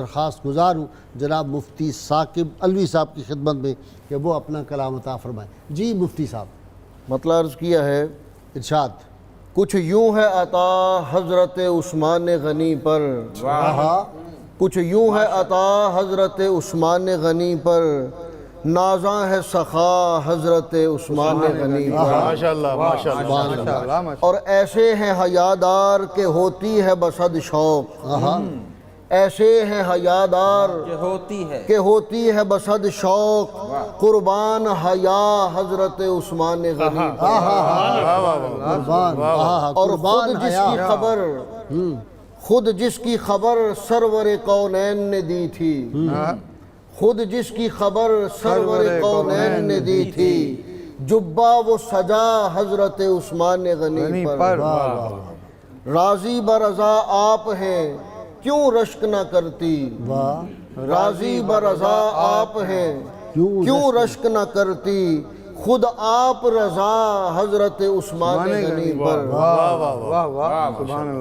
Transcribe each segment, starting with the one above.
درخواست گزار ہوں جناب مفتی ثاقب علوی صاحب کی خدمت میں کہ وہ اپنا کلام عطا فرمائیں۔ جی مفتی صاحب، مطلب عرض کیا ہے، ارشاد۔ کچھ یوں ہے عطا حضرت عثمان غنی پر، کچھ یوں ہے عطا حضرت عثمان غنی پر، نازاں ہے سخا حضرت عثمان غنی پر، ماشاءاللہ ماشاءاللہ۔ اور ایسے ہیں حیادار کہ ہوتی ہے بسد شوق، ایسے ہیں حیادار کہ ہوتی ہے بسد شوق، قربان حیا حضرت عثمان غنی پر، اور خود جس کی خبر سرور کونین نے دی تھی، خود جس کی خبر سرور کونین نے دی تھی، جبہ وہ سجا حضرت عثمان غنی پر، راضی برضا آپ ہیں کیوں رشک نہ کرتی، راضی برضا آپ ہیں کیوں رشک نہ کرتی، خود آپ رضا حضرت عثمان غنی پر،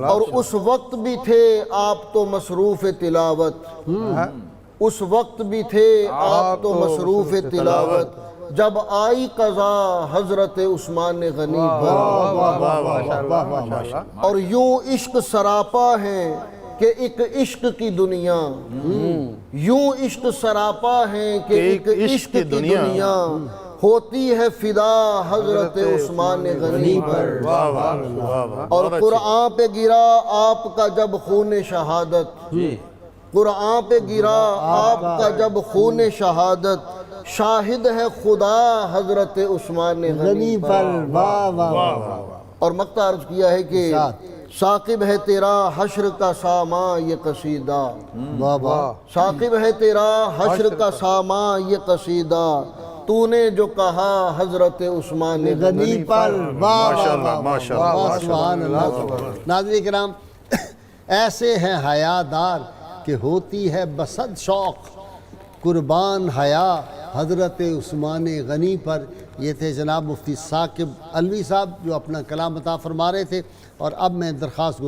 اور اس وقت بھی تھے آپ تو مصروف تلاوت، اس وقت بھی تھے آپ تو مصروف تلاوت، جب آئی قضا حضرت عثمان غنی پر، اور یوں عشق سراپا ہے کہ ایک عشق کی دنیا، یوں عشق سراپا ہے کہ ایک عشق کی دنیا، ہوتی ہے فدا حضرت عثمان غنی پر، اور قرآن پہ گرا آپ کا جب خون شہادت، قرآن پہ گرا آپ کا جب خون شہادت، شاہد ہے خدا حضرت عثمان غنی پر، اور مقطع عرض کیا ہے کہ ثاقب ہے تیرا حشر کا سامان یہ قصیدہ، ثاقب ہے تیرا حشر کا سامان یہ قصیدہ، تو نے جو کہا حضرت عثمان غنی پر، سبحان اللہ۔ ناظرین کرام، ایسے ہیں حیادار کہ ہوتی ہے بسد شوق، قربان حیا حضرت عثمان غنی پر۔ یہ تھے جناب مفتی ثاقب علوی صاحب جو اپنا کلام عطا فرما رہے تھے، اور اب میں درخواست